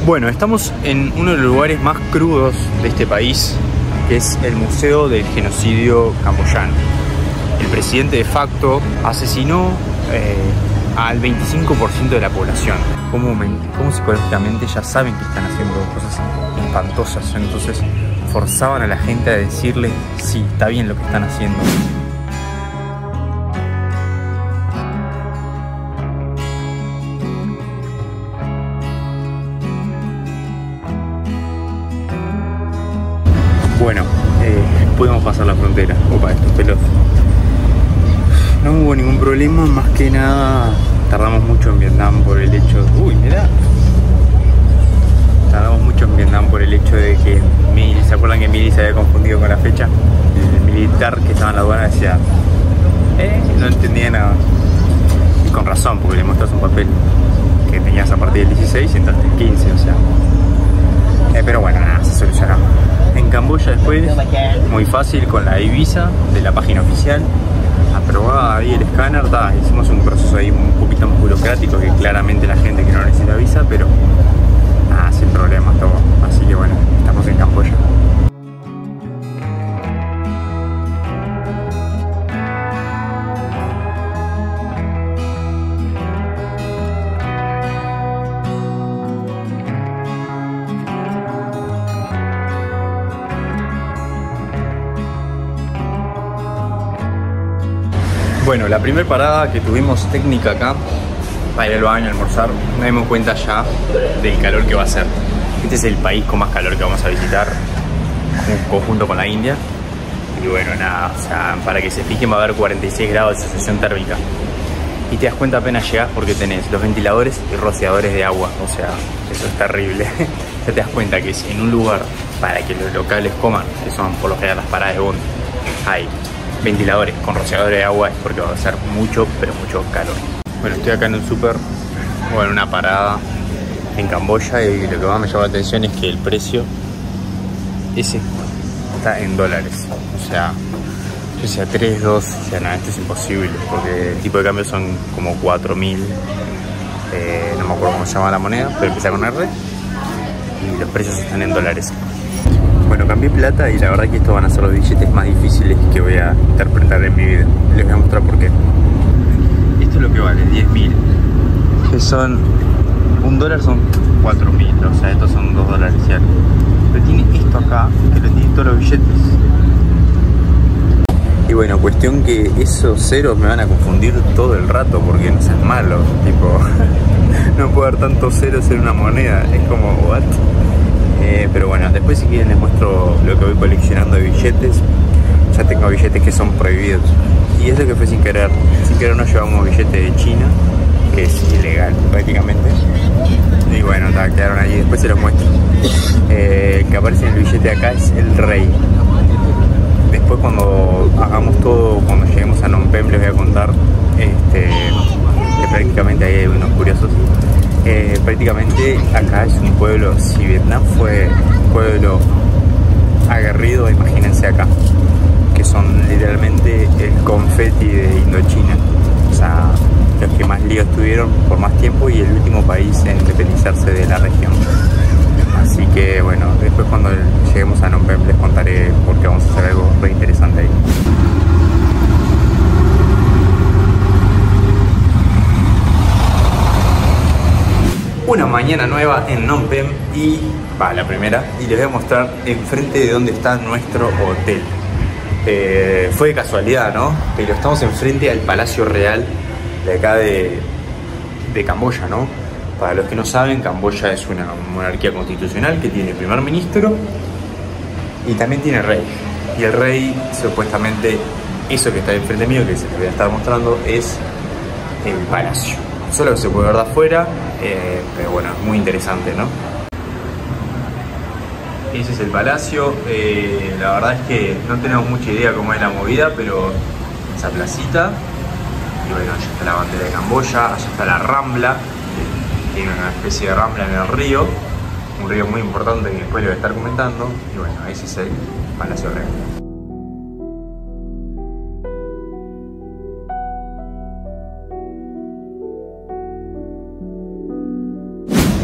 Bueno, estamos en uno de los lugares más crudos de este país, que es el Museo del Genocidio Camboyano. El presidente de facto asesinó al 25% de la población. Como psicológicamente ya saben que están haciendo cosas espantosas, entonces forzaban a la gente a decirle, sí, está bien lo que están haciendo. Bueno, pudimos pasar la frontera. Opa, estos pelos. No hubo ningún problema, más que nada tardamos mucho en Vietnam por el hecho... Uy, mirá. Tardamos mucho en Vietnam por el hecho de que ¿se acuerdan que Mili se había confundido con la fecha? El militar que estaba en la aduana decía, no entendía nada. Y con razón, porque le muestras un papel que tenías a partir del 16 y entraste el 15, o sea. Pero bueno, nada, se solucionó. En Camboya después, muy fácil, con la e-visa de la página oficial, aprobada ahí el escáner, hicimos un proceso ahí un poquito más burocrático que claramente la gente que no necesita visa, pero nada, sin problemas todo. Así que bueno, estamos en Camboya. Bueno, la primera parada que tuvimos técnica acá, para ir al baño, almorzar, nos dimos cuenta ya del calor que va a ser. Este es el país con más calor que vamos a visitar, en conjunto con la India. Y bueno, nada, o sea, para que se fijen va a haber 46 grados de sensación térmica. Y te das cuenta apenas llegas porque tenés los ventiladores y rociadores de agua, o sea, eso es terrible. Ya te das cuenta que es en un lugar para que los locales coman, que son por lo general las paradas de bondi, hay ventiladores con rociadores de agua, es porque va a ser mucho, pero mucho calor. Bueno, estoy acá en un súper, o en una parada en Camboya, y lo que más me llama la atención es que el precio ese está en dólares. O sea, yo decía 3, 2, o sea, nada, esto es imposible, porque el tipo de cambio son como 4.000, no me acuerdo cómo se llama la moneda, pero empieza con R, y los precios están en dólares. Bueno, cambié plata y la verdad que estos van a ser los billetes más difíciles que voy a interpretar en mi vida. Les voy a mostrar por qué. Esto es lo que vale, 10.000. Que son... $1 son 4.000, o sea, estos son $2 y algo. Pero tiene esto acá, que lo tienen todos los billetes. Y bueno, cuestión que esos ceros me van a confundir todo el rato porque no sean malos. Tipo, no puedo dar tantos ceros en una moneda. Es como, what? Pero bueno, después si quieren les muestro lo que voy coleccionando de billetes. Ya tengo billetes que son prohibidos. Y es lo que fue sin querer. Sin querer nos llevamos billetes de China, que es ilegal prácticamente. Y bueno, quedaron allí, después se los muestro. El que aparece en el billete de acá es el rey. Después cuando hagamos todo, cuando lleguemos a Phnom Penh les voy a contar que prácticamente ahí hay unos curiosos. Prácticamente acá es un pueblo, si Vietnam fue un pueblo aguerrido, imagínense acá, que son literalmente el confeti de Indochina, o sea, los que más líos tuvieron por más tiempo y el último país en independizarse de la región. Así que bueno, después cuando lleguemos a Phnom Penh les contaré porque vamos a hacer algo re interesante ahí. Una mañana nueva en Phnom Penh y la primera, y les voy a mostrar enfrente de dónde está nuestro hotel. Fue de casualidad, ¿no? Pero estamos enfrente al Palacio Real de acá de Camboya, ¿no? Para los que no saben, Camboya es una monarquía constitucional que tiene primer ministro y también tiene rey. Y el rey, supuestamente, eso que está enfrente mío, que se les voy a estar mostrando, es el palacio. Solo que se puede ver de afuera, pero bueno, es muy interesante, ¿no? Ese es el palacio. La verdad es que no tenemos mucha idea cómo es la movida, pero esa placita, y bueno, allá está la bandera de Camboya, allá está la Rambla, tiene una especie de rambla en el río, un río muy importante que después le voy a estar comentando, y bueno, ese es el Palacio Real.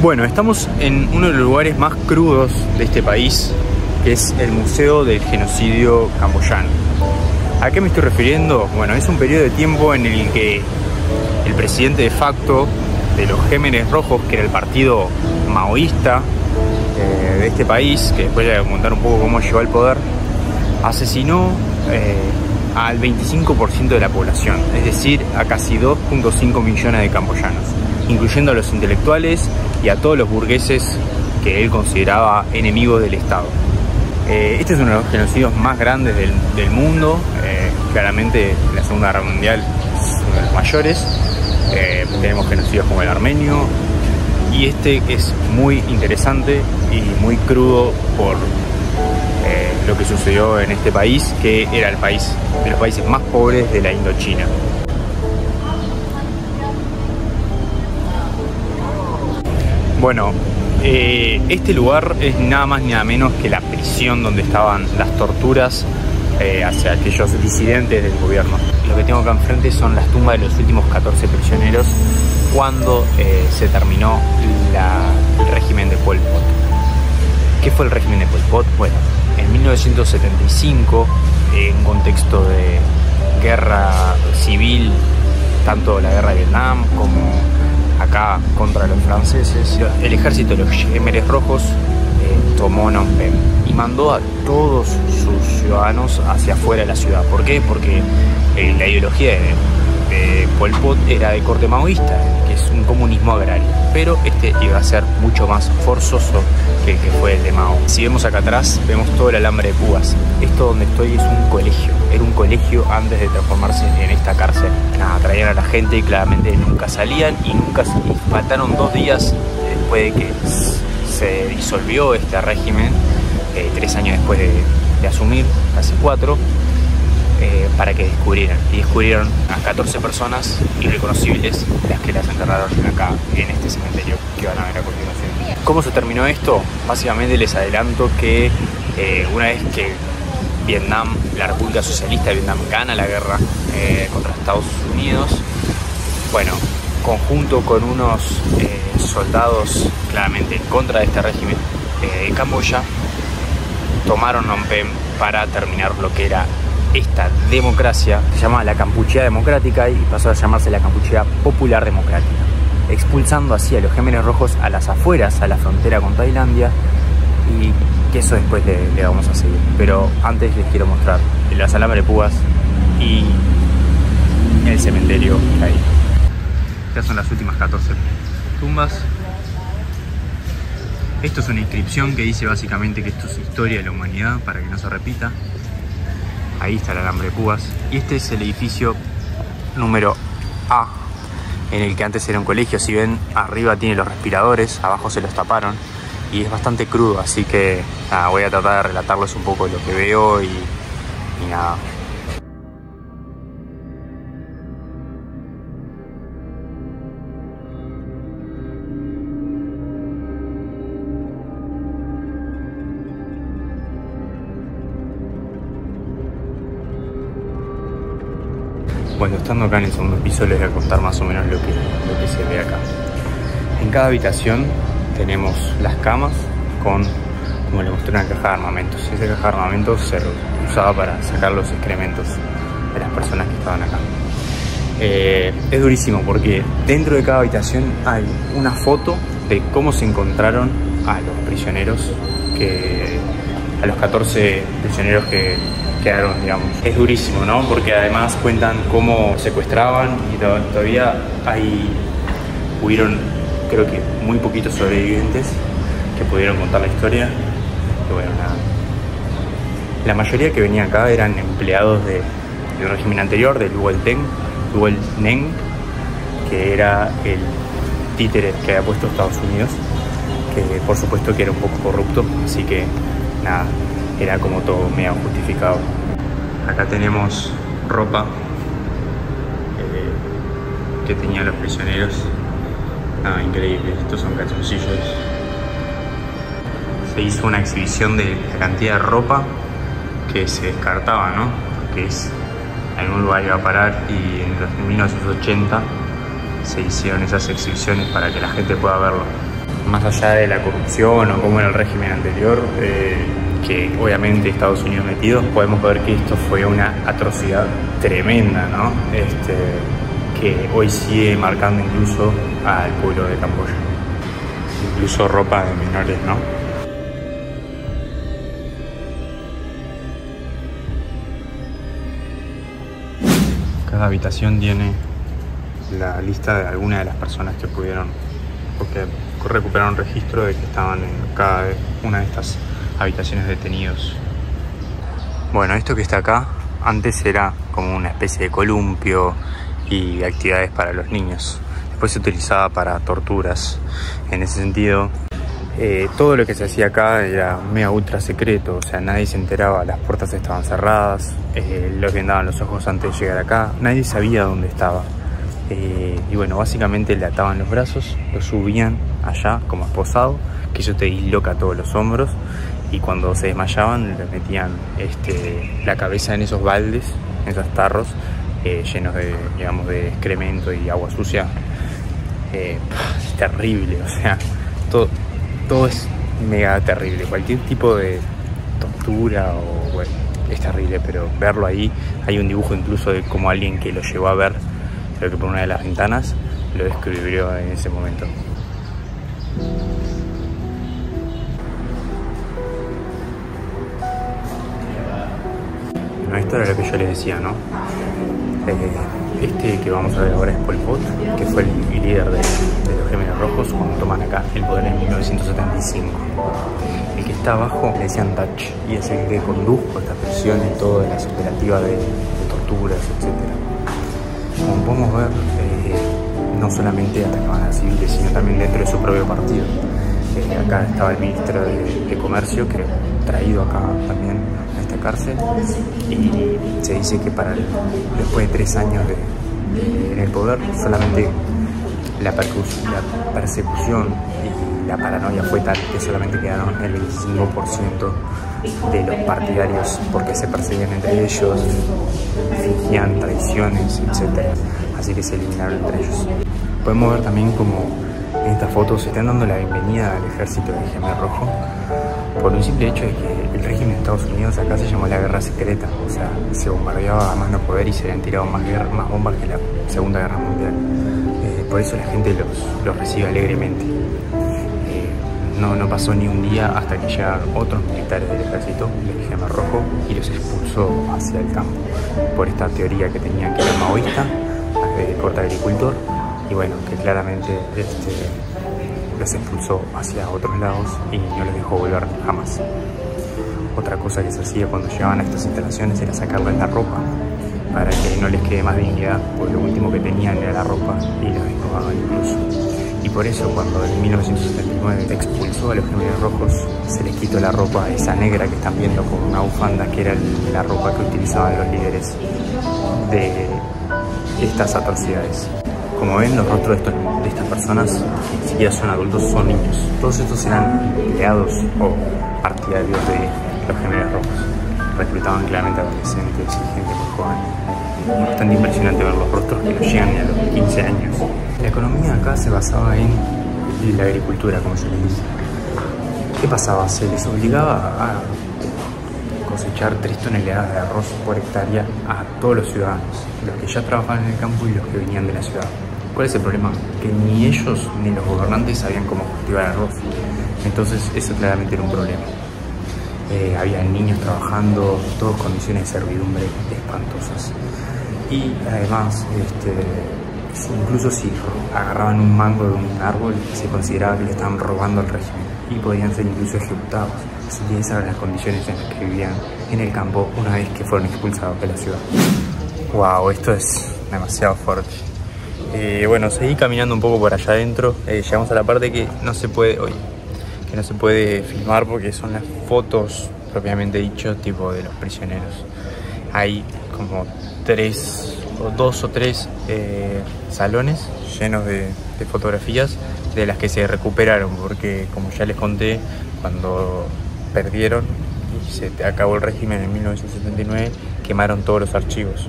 Bueno, estamos en uno de los lugares más crudos de este país, que es el Museo del Genocidio Camboyano. ¿A qué me estoy refiriendo? Bueno, es un periodo de tiempo en el que el presidente de facto de los Gémeres Rojos, que era el partido maoísta de este país, que después le voy a contar un poco cómo llegó al poder, asesinó al 25% de la población, es decir, a casi 2.5 millones de camboyanos, incluyendo a los intelectuales y a todos los burgueses que él consideraba enemigos del Estado. Este es uno de los genocidios más grandes del mundo. Claramente la Segunda Guerra Mundial es uno de los mayores. Tenemos genocidios como el armenio, y este es muy interesante y muy crudo por lo que sucedió en este país, que era el país de los países más pobres de la Indochina. Bueno, este lugar es nada más ni nada menos que la prisión donde estaban las torturas hacia aquellos disidentes del gobierno. Lo que tengo acá enfrente son las tumbas de los últimos 14 prisioneros cuando se terminó el régimen de Pol Pot. ¿Qué fue el régimen de Pol Pot? Bueno, en 1975, en contexto de guerra civil, tanto la guerra de Vietnam como acá contra los franceses, el ejército de los Gémeres Rojos tomó Phnom Penh y mandó a todos sus ciudadanos hacia afuera de la ciudad. ¿Por qué? Porque la ideología de Pol Pot era de corte maoísta, que es un comunismo agrario, pero este iba a ser mucho más forzoso que el que fue el de Mao. Si vemos acá atrás, vemos todo el alambre de púas. Esto donde estoy es un colegio, era un colegio antes de transformarse en esta cárcel. Nada, traían a la gente y claramente nunca salían y faltaron 2 días después de que se disolvió este régimen, 3 años después de asumir, casi 4, para que descubrieran. Y descubrieron a 14 personas irreconocibles, las que las enterraron acá en este cementerio que van a ver a continuación. ¿Cómo se terminó esto? Básicamente les adelanto que una vez que Vietnam, la República Socialista de Vietnam, gana la guerra contra Estados Unidos, bueno, conjunto con unos soldados claramente en contra de este régimen de Camboya, tomaron Phnom Penh para terminar lo que era esta democracia. Se llamaba la Kampuchea Democrática y pasó a llamarse la Kampuchea Popular Democrática, expulsando así a los Gémeres Rojos a las afueras, a la frontera con Tailandia, y que eso después le vamos a seguir. Pero antes les quiero mostrar las alambres de púas y el cementerio que hay. Estas son las últimas 14 tumbas. Esto es una inscripción que dice básicamente que esto es historia de la humanidad para que no se repita. Ahí está el alambre de púas. Y este es el edificio número A, en el que antes era un colegio. Si ven, arriba tiene los respiradores, abajo se los taparon. Y es bastante crudo, así que nada, voy a tratar de relatarles un poco lo que veo y nada. Bueno, estando acá en el segundo piso les voy a contar más o menos lo que se ve acá. En cada habitación tenemos las camas con, como les mostré, una caja de armamentos. Esa caja de armamentos se usaba para sacar los excrementos de las personas que estaban acá. Es durísimo porque dentro de cada habitación hay una foto de cómo se encontraron a los prisioneros, a los 14 prisioneros que quedaron, digamos. Es durísimo, ¿no? Porque además cuentan cómo secuestraban y todavía hubieron, creo que muy poquitos sobrevivientes que pudieron contar la historia. Y bueno, nada. La mayoría que venía acá eran empleados del régimen anterior, del Luol Neng, que era el títere que había puesto Estados Unidos, que por supuesto que era un poco corrupto, así que nada, era como todo medio justificado. Acá tenemos ropa que tenían los prisioneros. Nada, increíble, estos son calzoncillos. Se hizo una exhibición de la cantidad de ropa que se descartaba, ¿no? Porque en un lugar iba a parar, y en 1980 se hicieron esas exhibiciones para que la gente pueda verlo. más allá de la corrupción o como era el régimen anterior, que obviamente Estados Unidos metido, podemos ver que esto fue una atrocidad tremenda, ¿no? Que hoy sigue marcando incluso al pueblo de Camboya. Incluso ropa de menores, ¿no? Cada habitación tiene la lista de algunas de las personas que pudieron, porque recuperaron registro de que estaban en cada una de estas habitaciones detenidos. Bueno, esto que está acá antes era como una especie de columpio y actividades para los niños. Después se utilizaba para torturas. En ese sentido, todo lo que se hacía acá era mega ultra secreto, o sea, nadie se enteraba, las puertas estaban cerradas, los vendaban los ojos antes de llegar acá, nadie sabía dónde estaba. Y bueno, básicamente le ataban los brazos, lo subían allá como esposado, que eso te disloca todos los hombros, y cuando se desmayaban le metían la cabeza en esos baldes, en esos tarros llenos de, digamos, de excremento y agua sucia. Es terrible, o sea, todo es mega terrible. Cualquier tipo de tortura o bueno, es terrible, pero verlo ahí, hay un dibujo incluso de como alguien que lo llegó a ver, creo que por una de las ventanas, lo describió en ese momento. Bueno, esto era lo que yo les decía, ¿no? Este que vamos a ver ahora es Pol Pot, que fue el líder de los Gemelos Rojos cuando toman acá el poder en 1975. El que está abajo le decían Dutch, y es el que condujo esta prisión y todas las operativas de torturas, etc. Como podemos ver, no solamente atacaban a civiles, sino también dentro de su propio partido. Acá estaba el ministro de Comercio, que traído acá también a esta cárcel, y se dice que después de 3 años en el poder, solamente la persecución y la paranoia fue tal que solamente quedaron el 25% de los partidarios, porque se perseguían entre ellos, fingían traiciones, etc. Así que se eliminaron entre ellos. Podemos ver también como en estas fotos se están dando la bienvenida al ejército del Gemer Rojo por un simple hecho de que el régimen de Estados Unidos acá se llamó la guerra secreta, o sea, se bombardeaba a más no poder y se le han tirado más bombas que la Segunda Guerra Mundial. Por eso la gente los recibe alegremente. No pasó ni un día hasta que llegaron otros militares del ejército del Gemer Rojo y los expulsó hacia el campo por esta teoría que tenían, que era maoísta, corte agricultor, y bueno, que claramente los expulsó hacia otros lados y no los dejó volver jamás. Otra cosa que se hacía cuando llegaban a estas instalaciones era sacarles la ropa para que no les quede más dignidad, porque lo último que tenían era la ropa y los desnudaban incluso. Y por eso cuando en 1979 expulsó a los Gemelos Rojos, se les quitó la ropa esa negra que están viendo como una bufanda, que era la ropa que utilizaban los líderes de estas atrocidades. Como ven, los rostros de estas personas ni siquiera son adultos, son niños. Todos estos eran empleados o partidarios de los Gemelos Rojos. Reclutaban claramente adolescentes y gente muy joven. Es bastante impresionante ver los rostros que nos llegan a los 15 años. La economía acá se basaba en la agricultura, como se les dice. ¿Qué pasaba? Se les obligaba a cosechar 3 toneladas de arroz por hectárea a todos los ciudadanos, los que ya trabajaban en el campo y los que venían de la ciudad. ¿Cuál es el problema? Que ni ellos ni los gobernantes sabían cómo cultivar arroz. Entonces eso claramente era un problema. Había niños trabajando, todas condiciones de servidumbre espantosas. Y además, incluso si agarraban un mango de un árbol, se consideraba que le estaban robando al régimen y podían ser incluso ejecutados. Así que esas eran las condiciones en las que vivían en el campo una vez que fueron expulsados de la ciudad. Wow, esto es demasiado fuerte. Bueno, seguí caminando un poco por allá adentro. Llegamos a la parte que no se puede filmar porque son las fotos propiamente dicho, tipo de los prisioneros. Hay como 2 o 3 salones llenos de fotografías de las que se recuperaron, porque como ya les conté, cuando perdieron y se acabó el régimen en 1979, quemaron todos los archivos.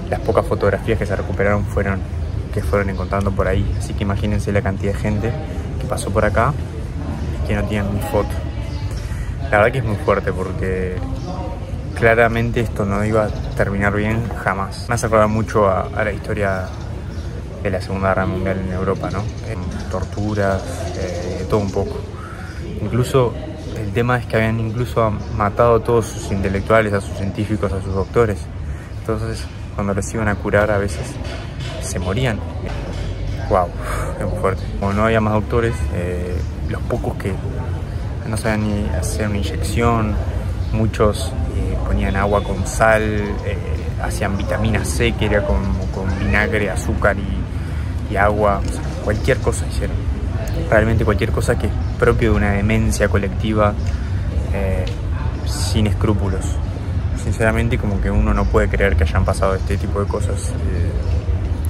Las pocas fotografías que se recuperaron fueron encontrando por ahí, así que imagínense la cantidad de gente que pasó por acá y que no tienen ni foto. La verdad que es muy fuerte porque claramente esto no iba a terminar bien jamás. Me hace acordar mucho a la historia de la Segunda Guerra Mundial en Europa, ¿no? Torturas, todo un poco. Incluso el tema es que habían incluso matado a todos sus intelectuales, a sus científicos, a sus doctores. Entonces, cuando los iban a curar a veces se morían. Wow, es muy fuerte. Como no había más doctores, los pocos que no sabían ni hacer una inyección, muchos ponían agua con sal, hacían vitamina C, que era con vinagre, azúcar y agua, o sea, cualquier cosa hicieron. Realmente cualquier cosa que es propio de una demencia colectiva, sin escrúpulos. Sinceramente, como que uno no puede creer que hayan pasado este tipo de cosas.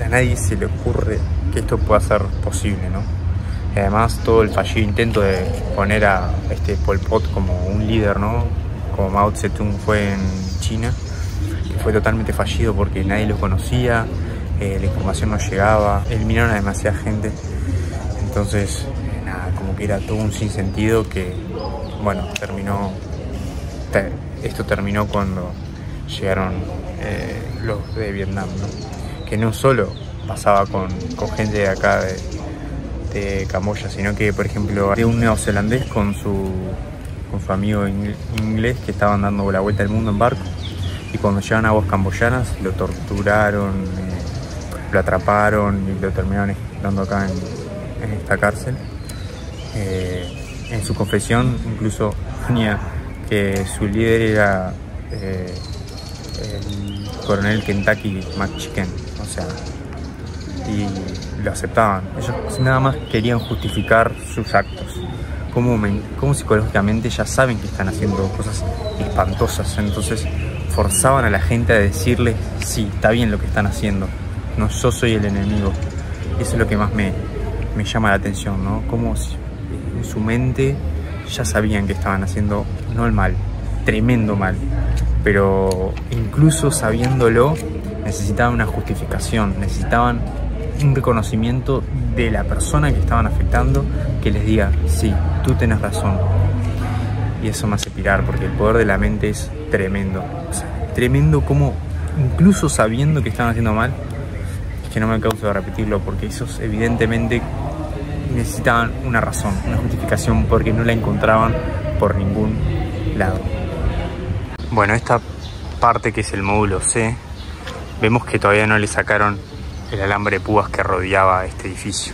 A nadie se le ocurre que esto pueda ser posible, ¿no? Y además todo el fallido intento de poner a Pol Pot como un líder, ¿no? Como Mao Zedong fue en China, que fue totalmente fallido porque nadie lo conocía, la información no llegaba, eliminaron a demasiada gente. Entonces, nada, como que era todo un sinsentido que, bueno, esto terminó cuando llegaron los de Vietnam, ¿no? Que no solo pasaba con gente de acá de Camboya, sino que, por ejemplo, de un neozelandés con su amigo inglés que estaban dando la vuelta al mundo en barco, y cuando llegaron a aguas camboyanas lo torturaron, lo atraparon y lo terminaron dando acá en esta cárcel. En su confesión incluso ponía que su líder era el coronel Kentucky McChicken, o sea, y lo aceptaban. Ellos nada más querían justificar sus actos. Como psicológicamente ya saben que están haciendo cosas espantosas, entonces forzaban a la gente a decirle, sí, está bien lo que están haciendo, no, yo soy el enemigo. Eso es lo que más me llama la atención, ¿no? Como en su mente ya sabían que estaban haciendo, no el mal, tremendo mal, pero incluso sabiéndolo necesitaban una justificación, necesitaban un reconocimiento de la persona que estaban afectando, que les diga, sí, tú tenés razón. Y eso me hace pirar, porque el poder de la mente es tremendo. O sea, tremendo como, incluso sabiendo que estaban haciendo mal, es que no me causa de repetirlo, porque esos evidentemente necesitaban una razón, una justificación, porque no la encontraban por ningún lado. Bueno, esta parte que es el módulo C, vemos que todavía no le sacaron el alambre de púas que rodeaba este edificio.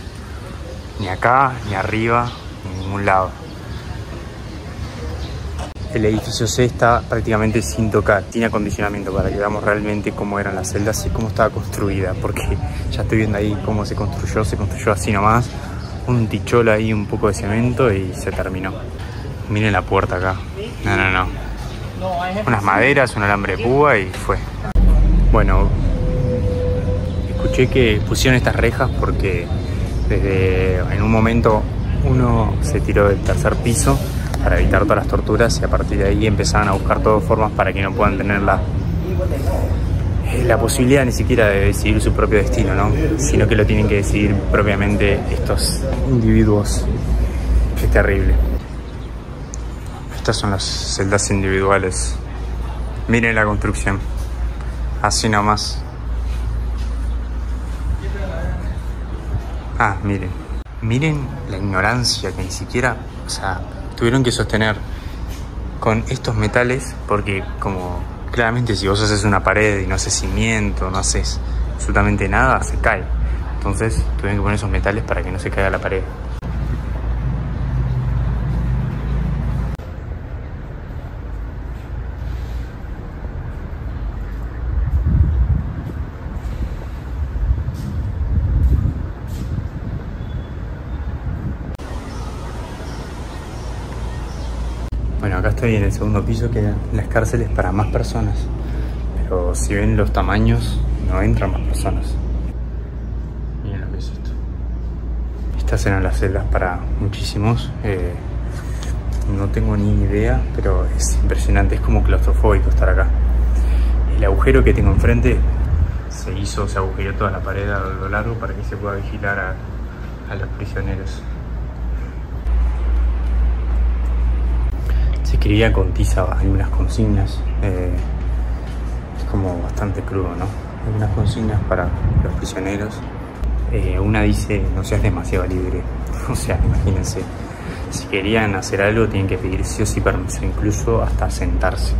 Ni acá, ni arriba, ni en ningún lado. El edificio C está prácticamente sin tocar. Tiene acondicionamiento para que veamos realmente cómo eran las celdas y cómo estaba construida. Porque ya estoy viendo ahí cómo se construyó así nomás. Un ticholo ahí, un poco de cemento y se terminó. Miren la puerta acá. No. Unas maderas, un alambre de púa y fue. Bueno, escuché que pusieron estas rejas porque en un momento uno se tiró del tercer piso para evitar todas las torturas, y a partir de ahí empezaban a buscar todas formas para que no puedan tener la posibilidad ni siquiera de decidir su propio destino, ¿no? Sino que lo tienen que decidir propiamente estos individuos. Es terrible. Estas son las celdas individuales. Miren la construcción, así nomás. Miren la ignorancia que ni siquiera, o sea, tuvieron que sostener con estos metales, porque como claramente si vos haces una pared y no haces cimiento, no haces absolutamente nada, se cae. Entonces tuvieron que poner esos metales para que no se caiga la pared. Bueno, acá estoy en el segundo piso, que eran las cárceles para más personas. Pero si ven los tamaños, no entran más personas. Miren lo que es esto. Estas eran las celdas para muchísimos. No tengo ni idea, pero es impresionante. Es como claustrofóbico estar acá. El agujero que tengo enfrente se agujereó toda la pared a lo largo para que se pueda vigilar a los prisioneros. escribía con tiza algunas consignas. Es como bastante crudo, ¿no? Algunas consignas para los prisioneros. Una dice: no seas demasiado libre. O sea, imagínense, si querían hacer algo tienen que pedir sí o sí permiso, incluso hasta sentarse.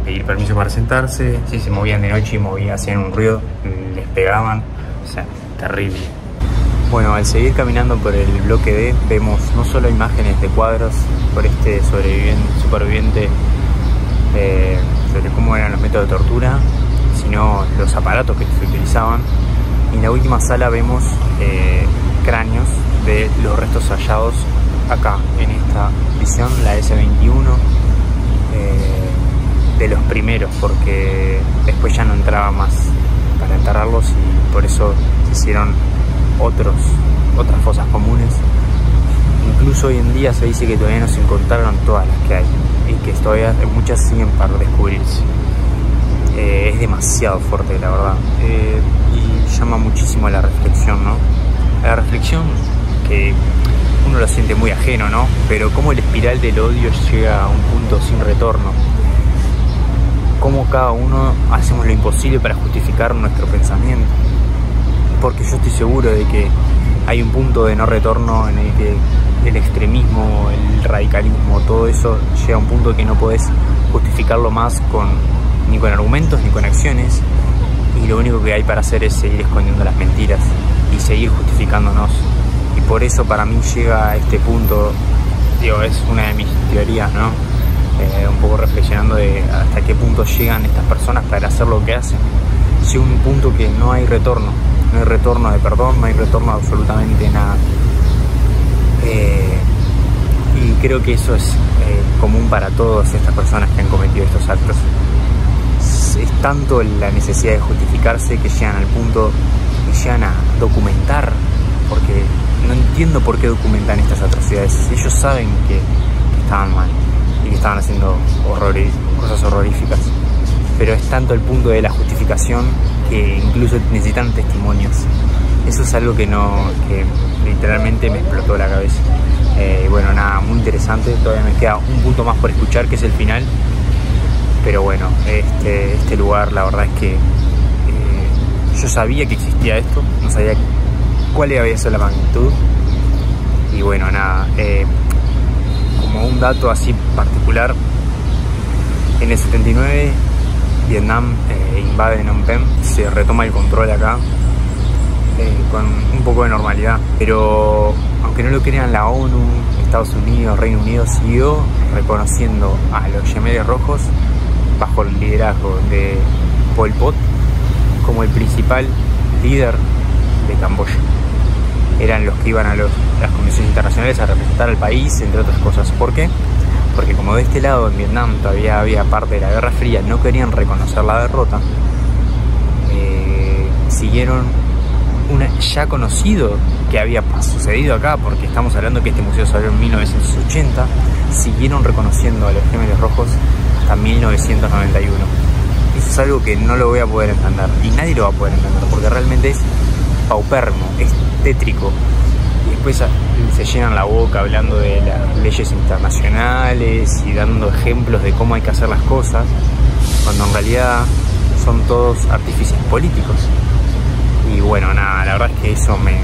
Pedir permiso para sentarse. Si se movían de noche y hacían un ruido, les pegaban. O sea, terrible. Bueno, al seguir caminando por el bloque D, vemos no solo imágenes de cuadros por este superviviente sobre cómo eran los métodos de tortura, sino los aparatos que se utilizaban. Y en la última sala vemos cráneos de los restos hallados acá, en esta prisión, la S21, de los primeros, porque después ya no entraba más para enterrarlos y por eso se hicieron otras fosas comunes. Incluso hoy en día se dice que todavía no se encontraron todas las que hay y que todavía muchas siguen para descubrirse. Es demasiado fuerte, la verdad, y llama muchísimo a la reflexión, ¿no? La reflexión que uno lo siente muy ajeno, ¿no? Pero cómo el espiral del odio llega a un punto sin retorno. Cómo cada uno hacemos lo imposible para justificar nuestro pensamiento. Porque yo estoy seguro de que hay un punto de no retorno en el que el extremismo, el radicalismo, todo eso llega a un punto que no podés justificarlo más ni con argumentos ni con acciones, y lo único que hay para hacer es seguir escondiendo las mentiras y seguir justificándonos. Y por eso para mí llega a este punto, digo, es una de mis teorías, ¿no? Un poco reflexionando de hasta qué punto llegan estas personas para hacer lo que hacen. Llega un punto que no hay retorno. No hay retorno de perdón, no hay retorno a absolutamente nada. Y creo que eso es común para todas estas personas que han cometido estos actos. Es tanto la necesidad de justificarse que llegan al punto que llegan a documentar, porque no entiendo por qué documentan estas atrocidades. Ellos saben que estaban mal y que estaban haciendo cosas horroríficas, pero es tanto el punto de la justificación que incluso necesitan testimonios. Eso es algo que literalmente me explotó la cabeza. Bueno, nada, muy interesante. Todavía me queda un punto más por escuchar, que es el final. Pero bueno, este lugar, la verdad es que yo sabía que existía esto, no sabía cuál había sido la magnitud. Y bueno, nada, como un dato así particular, en el 79 Vietnam invade Phnom Penh, se retoma el control acá con un poco de normalidad, pero aunque no lo crean, la ONU, Estados Unidos, Reino Unido siguió reconociendo a los Khmeres rojos bajo el liderazgo de Pol Pot como el principal líder de Camboya. Eran los que iban a las comisiones internacionales a representar al país, entre otras cosas. ¿Por qué? Porque como de este lado en Vietnam todavía había parte de la Guerra Fría, no querían reconocer la derrota, siguieron ya conocido que había sucedido acá, porque estamos hablando que este museo se abrió en 1980, siguieron reconociendo a los Khmeres rojos hasta 1991. Eso es algo que no lo voy a poder entender, y nadie lo va a poder entender, porque realmente es paupérrimo, es tétrico. Y después se llenan la boca hablando de las leyes internacionales y dando ejemplos de cómo hay que hacer las cosas, cuando en realidad son todos artificios políticos. Y bueno, nada, la verdad es que eso me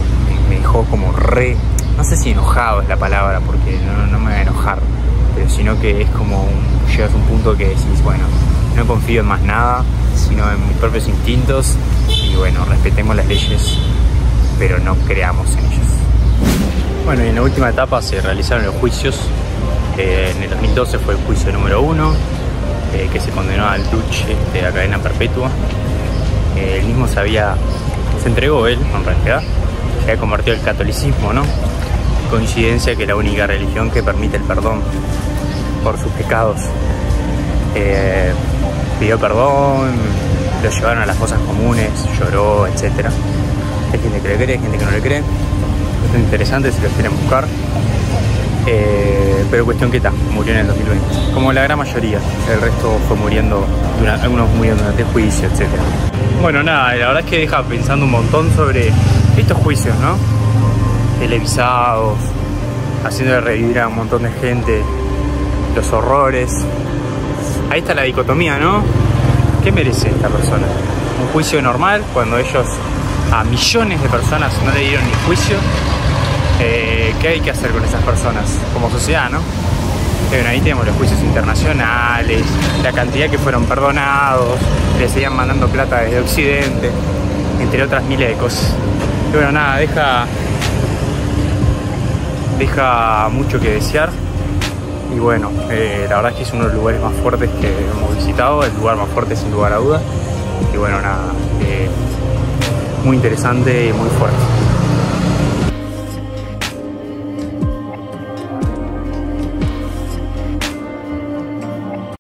dejó como no sé si enojado es la palabra, porque no me voy a enojar, pero sino que es como llegas a un punto que decís, bueno, no confío en más nada, sino en mis propios instintos, y bueno, respetemos las leyes, pero no creamos en ellas. Bueno, y en la última etapa se realizaron los juicios. En el 2012 fue el juicio número 1, que se condenó al Duch a cadena perpetua. El mismo se entregó él, en realidad, se había convertido al catolicismo, ¿no? Coincidencia que es la única religión que permite el perdón por sus pecados. Pidió perdón, lo llevaron a las fosas comunes, lloró, etc. Hay gente que le cree, hay gente que no le cree. Esto es interesante si lo quieren buscar. Pero cuestión que murió en el 2020, como la gran mayoría. El resto fue muriendo, algunos murieron durante el juicio, etc. Bueno, nada, la verdad es que deja pensando un montón sobre estos juicios, ¿no? Televisados, haciendo revivir a un montón de gente. los horrores. Ahí está la dicotomía, ¿no? ¿Qué merece esta persona? ¿Un juicio normal cuando ellos a millones de personas no le dieron ni juicio? ¿Qué hay que hacer con esas personas como sociedad, no? Bueno, ahí tenemos los juicios internacionales, la cantidad que fueron perdonados, le seguían mandando plata desde Occidente, entre otras miles de cosas. Y bueno, nada, deja mucho que desear. Y bueno, la verdad es que es uno de los lugares más fuertes que hemos visitado, el lugar más fuerte sin lugar a dudas. Y bueno, nada, muy interesante y muy fuerte.